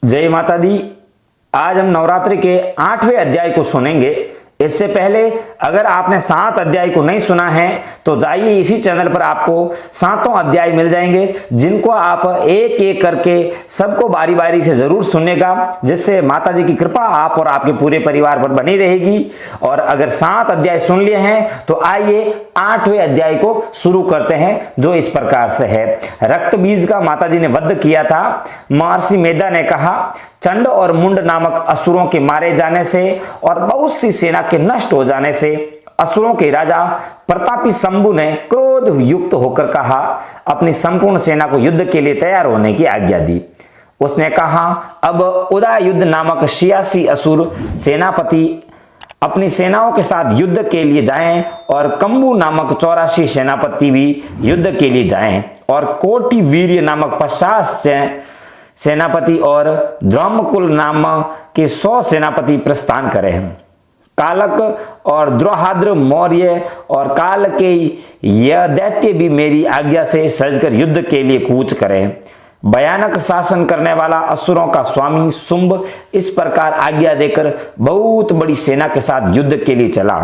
जय माता दी। आज हम नवरात्रि के 8वें अध्याय को सुनेंगे। इससे पहले अगर आपने 7 अध्याय को नहीं सुना है तो जाइए, इसी चैनल पर आपको 7 अध्याय मिल जाएंगे, जिनको आप एक एक करके सबको बारी बारी से जरूर सुनेगा, जिससे माता जी की कृपा आप और आपके पूरे परिवार पर बनी रहेगी। और अगर 7 अध्याय सुन लिए हैं तो आइए 8वें अध्याय को शुरू करते हैं, जो इस प्रकार से है। रक्त बीज का माता जी ने वध किया था। महर्षि मेधा ने कहा, चंड और मुंड नामक असुरों के मारे जाने से और बहुत सी सेना के नष्ट हो जाने से असुरों के राजा प्रतापी शंभु ने क्रोध युक्त होकर कहा, अपनी संपूर्ण सेना को युद्ध के लिए तैयार होने की आज्ञा दी। उसने कहा, अब उदय युद्ध नामक 86 असुर सेनापति अपनी सेनाओं के साथ युद्ध के लिए जाएं और कंबू नामक 84 सेनापति भी युद्ध के लिए जाएं और कोटि वीर्य नामक 50 सेनापति और द्रौमकुल नाम के 100 सेनापति प्रस्थान करें। कालक और द्रोहाद्र मौर्य और काल के यह दैत्य भी मेरी आज्ञा से सजकर युद्ध के लिए कूच करें। भयानक शासन करने वाला असुरों का स्वामी शुंभ इस प्रकार आज्ञा देकर बहुत बड़ी सेना के साथ युद्ध के लिए चला।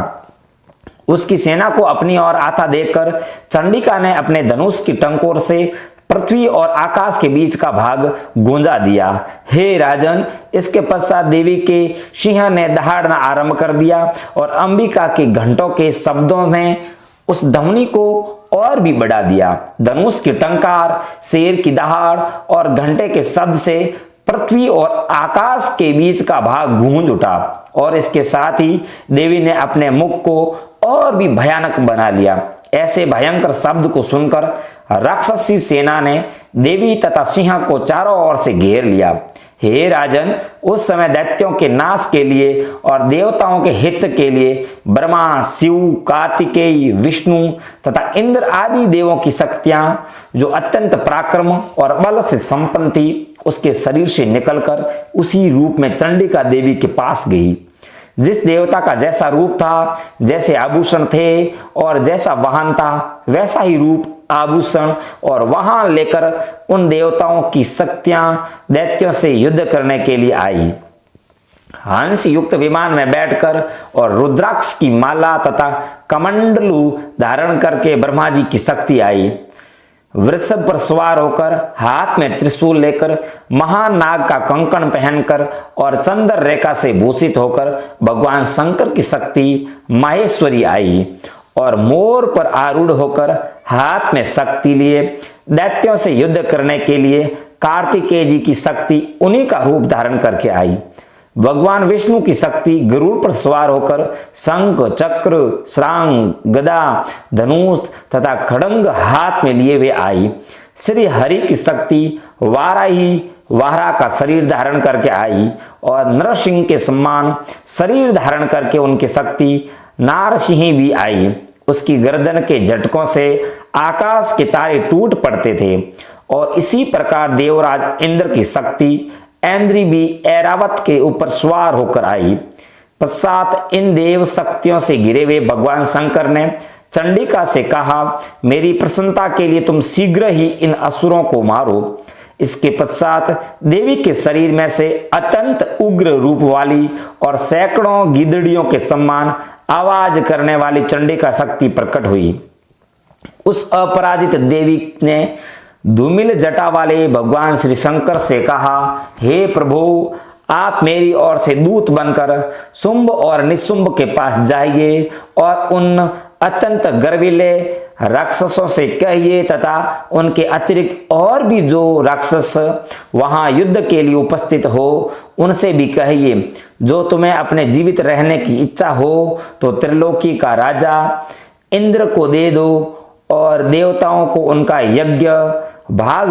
उसकी सेना को अपनी ओर आता देखकर चंडिका ने अपने धनुष की टंकोर से पृथ्वी और आकाश के बीच का भाग गूंजा दिया। हे राजन, इसके पश्चात देवी के सिंह ने दहाड़ना आरंभ कर दिया और अंबिका के घंटों के शब्दों ने उस ध्वनि को और भी बढ़ा दिया। धनुष की टंकार, शेर की दहाड़ और घंटे के शब्द से पृथ्वी और आकाश के बीच का भाग गूंज उठा और इसके साथ ही देवी ने अपने मुख को और भी भयानक बना लिया। ऐसे भयंकर शब्द को सुनकर राक्षसी सेना ने देवी तथा सिंह को चारों ओर से घेर लिया। हे राजन, उस समय दैत्यों के नाश के लिए और देवताओं के हित के लिए ब्रह्मा, शिव, कार्तिकेय, विष्णु तथा इंद्र आदि देवों की शक्तियां, जो अत्यंत पराक्रम और बल से संपन्न थी, उसके शरीर से निकलकर उसी रूप में चंडिका देवी के पास गई। जिस देवता का जैसा रूप था, जैसे आभूषण थे और जैसा वाहन था, वैसा ही रूप, आभूषण और वाहन लेकर उन देवताओं की शक्तियां दैत्यों से युद्ध करने के लिए आई। हंस युक्त विमान में बैठकर और रुद्राक्ष की माला तथा कमंडलू धारण करके ब्रह्मा जी की शक्ति आई। वृषभ पर सवार होकर, हाथ में त्रिशूल लेकर, महानाग का कंकण पहनकर और चंद्र रेखा से भूषित होकर भगवान शंकर की शक्ति माहेश्वरी आई और मोर पर आरूढ़ होकर हाथ में शक्ति लिए दैत्यों से युद्ध करने के लिए कार्तिकेय जी की शक्ति उन्हीं का रूप धारण करके आई। भगवान विष्णु की शक्ति गरुड़ पर सवार होकर शंख, चक्र, श्रांग, गदा, धनुष तथा खड्ग हाथ में लिए हुए आई। श्री हरि की शक्ति वाराही वारा का शरीर धारण करके आई और नरसिंह के समान शरीर धारण करके उनकी शक्ति नारसिंह भी आई। उसकी गर्दन के झटकों से आकाश के तारे टूट पड़ते थे और इसी प्रकार देवराज इंद्र की शक्ति ऐन्द्री भी ऐरावत के ऊपर सवार होकर आई। पश्चात इन देव शक्तियों से घिरे हुए भगवान शंकर ने चंडिका से कहा, मेरी प्रसन्नता के लिए तुम शीघ्र ही इन असुरों को मारो। इसके पश्चात देवी के शरीर में से अत्यंत उग्र रूप वाली और सैकड़ों गिदड़ियों के समान आवाज करने वाली चंडिका शक्ति प्रकट हुई। उस अपराजित देवी ने धूमिल जटा वाले भगवान श्री शंकर से कहा, हे प्रभु, आप मेरी ओर से दूत बनकर शुंभ और निशुंभ के पास जाइए और उन अत्यंत गर्विले राक्षसों से कहिए तथा उनके अतिरिक्त और भी जो राक्षस वहां युद्ध के लिए उपस्थित हो, उनसे भी कहिए, जो तुम्हें अपने जीवित रहने की इच्छा हो तो त्रिलोकी का राजा इंद्र को दे दो और देवताओं को उनका यज्ञ भाग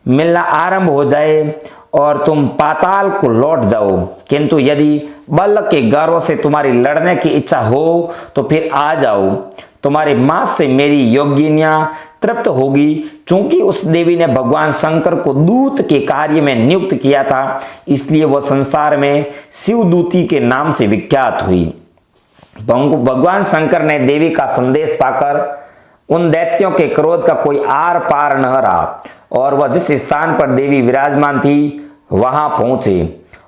मिलना आरंभ हो जाए और तुम पाताल को लौट जाओ। किंतु यदि बल के गर्व से तुम्हारी लड़ने की इच्छा हो तो फिर आ जाओ। तुम्हारे मास से मेरी योगिनियां तृप्त होगी। चूंकि उस देवी ने भगवान शंकर को दूत के कार्य में नियुक्त किया था, इसलिए वह संसार में शिवदूती के नाम से विख्यात हुई। भगवान शंकर ने देवी का संदेश पाकर उन दैत्यों के क्रोध का कोई आर पार न रहा और वह जिस स्थान पर देवी विराजमान थी वहां पहुंचे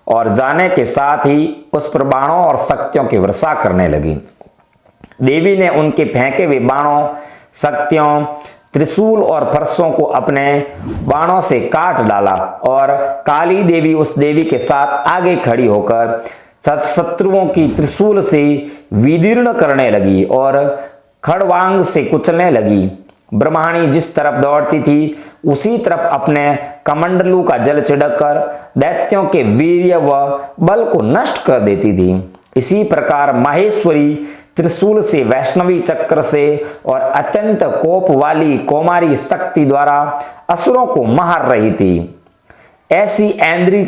और जाने के साथ ही उस पर बाणों और शक्तियों की वर्षा करने लगी। देवी ने उनके फेंके हुए बाणों, शक्तियों, त्रिशूल और फरसों को अपने बाणों से काट डाला और काली देवी उस देवी के साथ आगे खड़ी होकर शत्रुओं की त्रिशूल से विदीर्ण करने लगी और खड़वांग से कुचलने लगी। ब्रह्माणी जिस तरफ दौड़ती थी उसी तरफ अपने कमंडलू का जल छिड़ककर दैत्यों के वीर्य व बल को नष्ट कर देती थी। इसी प्रकार माहेश्वरी त्रिशूल से, वैष्णवी चक्र से और अत्यंत कोप वाली कौमारी शक्ति द्वारा असुरों को मार रही थी। ऐसी ऐन्द्री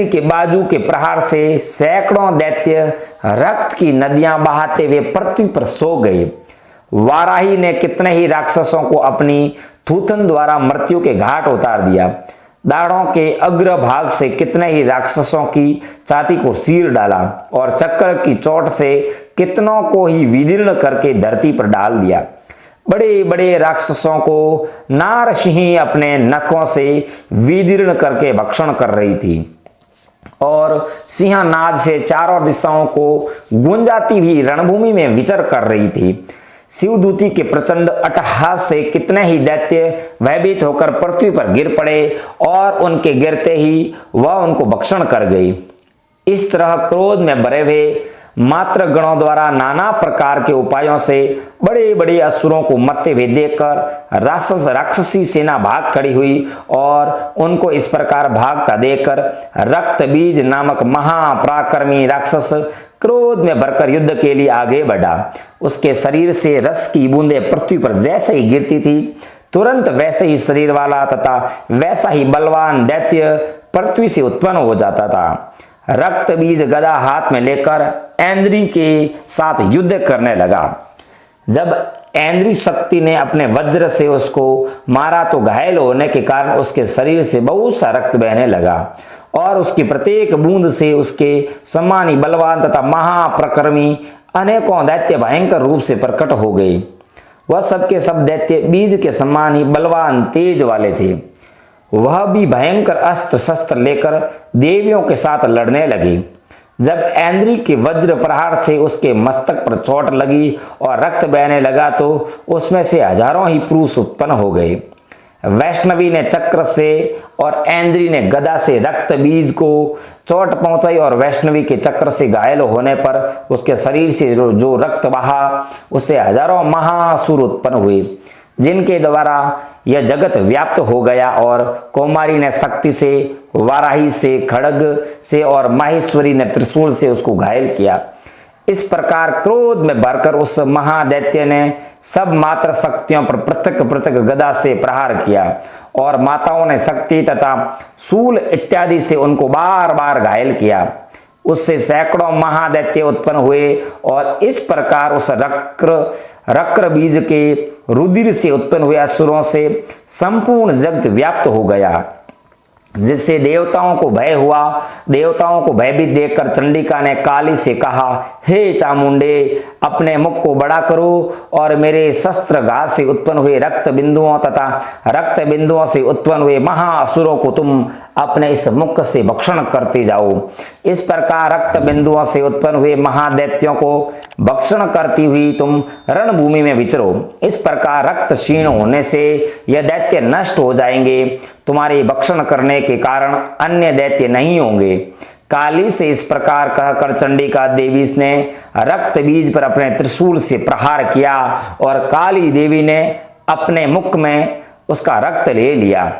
के बाजू के प्रहार से सैकड़ों दैत्य रक्त की नदियां बहाते हुए पृथ्वी पर सो गए। वाराही ने कितने ही राक्षसों को अपनी थूथन द्वारा मृत्यु के घाट उतार दिया। दाढ़ों के अग्र भाग से कितने ही राक्षसों की छाती को चीर डाला और चक्र की चोट से कितनों को ही विदीर्ण करके धरती पर डाल दिया। बड़े बड़े राक्षसों को नारसिंही अपने नखों से विदीर्ण करके भक्षण कर रही थी और सिंहनाद से चारों दिशाओं को गूंजाती हुई रणभूमि में विचर कर रही थी। शिवदूती के प्रचंड अट्टहास से कितने ही दैत्य भयभीत होकर पृथ्वी पर गिर पड़े और उनके गिरते ही वह उनको भक्षण कर गई। इस तरह क्रोध में भरे हुए मात्र गणों द्वारा नाना प्रकार के उपायों से बड़े बड़े असुरों को मरते हुए देखकर राक्षसी सेना भाग खड़ी हुई और उनको इस प्रकार भागता देखकर रक्त बीज नामक महापराक्रमी राक्षस क्रोध में भरकर युद्ध के लिए आगे बढ़ा। उसके शरीर से रस की बूंदें पृथ्वी पर जैसे ही गिरती थी, तुरंत वैसे ही शरीर वाला तथा वैसा ही बलवान दैत्य पृथ्वी से उत्पन्न हो जाता था। रक्त बीज गदा हाथ में लेकर ऐन्द्री के साथ युद्ध करने लगा। जब ऐन्द्री शक्ति ने अपने वज्र से उसको मारा तो घायल होने के कारण उसके शरीर से बहुत सा रक्त बहने लगा और उसकी प्रत्येक बूंद से उसके सम्मानी बलवान तथा महाप्रक्रमी अनेकों दैत्य भयंकर रूप से प्रकट हो गए। वह सबके सब दैत्य बीज के समान ही बलवान तेज वाले थे। वह भी भयंकर अस्त्र शस्त्र लेकर देवियों के साथ लड़ने लगे। जब ऐन्द्री के वज्र प्रहार से उसके मस्तक पर चोट लगी और रक्त बहने लगा तो उसमें से हजारों ही पुरुष उत्पन्न हो गए। वैष्णवी ने चक्र से और ऐन्द्री ने गदा से रक्त बीज को चोट पहुंचाई और वैष्णवी के चक्र से घायल होने पर उसके शरीर से जो रक्त बहा उससे हजारों महासुर उत्पन्न हुए, जिनके द्वारा यह जगत व्याप्त हो गया। और कौमारी ने शक्ति से, वाराही से, खड़ग से और माहेश्वरी ने त्रिशूल से उसको घायल किया। इस प्रकार क्रोध में भरकर उस महादैत्य ने सब मात्र शक्तियों पर पृथक पृथक गदा से प्रहार किया और माताओं ने शक्ति तथा शूल इत्यादि से उनको बार बार घायल किया। उससे सैकड़ों महादैत्य उत्पन्न हुए और इस प्रकार उस रक्र बीज के रुधिर से उत्पन्न हुए असुरों से संपूर्ण जगत व्याप्त हो गया, जिससे देवताओं को भय हुआ। देवताओं को भयभीत देखकर चंडिका ने काली से कहा, हे चामुंडे, अपने मुख को बड़ा करो और मेरे शस्त्र घात से उत्पन्न हुए रक्त बिंदुओं तथा रक्त बिंदुओं से उत्पन्न हुए महाअसुरों को तुम अपने इस मुख से भक्षण करते जाओ। इस प्रकार रक्त बिंदुओं से उत्पन्न हुए महादैत्यों को भक्षण करती हुई तुम रणभूमि में विचरो। इस प्रकार रक्त क्षीण होने से यह दैत्य नष्ट हो जाएंगे। तुम्हारे भक्षण करने के कारण अन्य दैत्य नहीं होंगे। काली से इस प्रकार कहकर चंडिका देवी ने रक्त बीज पर अपने त्रिशूल से प्रहार किया और काली देवी ने अपने मुख में उसका रक्त ले लिया।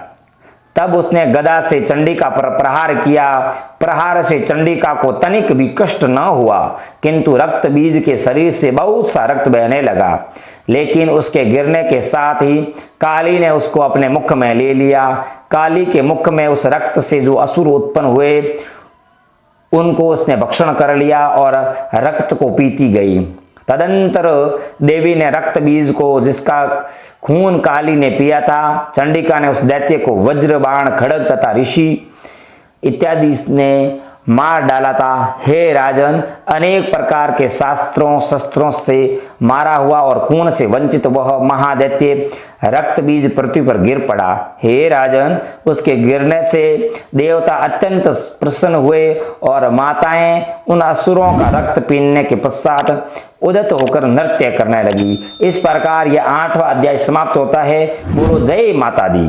तब उसने गदा से चंडिका पर प्रहार किया। प्रहार से चंडिका को तनिक भी कष्ट न हुआ, किंतु रक्त बीज के शरीर से बहुत सा रक्त बहने लगा। लेकिन उसके गिरने के साथ ही काली ने उसको अपने मुख में ले लिया। काली के मुख में उस रक्त से जो असुर उत्पन्न हुए उनको उसने भक्षण कर लिया और रक्त को पीती गई। तदंतर देवी ने रक्त बीज को, जिसका खून काली ने पिया था, चंडिका ने उस दैत्य को वज्र बाण, खड़ग तथा ऋषि इत्यादि ने मार डाला था। हे राजन, अनेक प्रकार के शास्त्रों शस्त्रों से मारा हुआ और खून से वंचित वह महादैत्य रक्त बीज पृथ्वी पर गिर पड़ा। हे राजन, उसके गिरने से देवता अत्यंत प्रसन्न हुए और माताएं उन असुरों का रक्त पीने के पश्चात उदित होकर नृत्य करने लगी। इस प्रकार यह 8वां अध्याय समाप्त होता है। बोलो जय माता दी।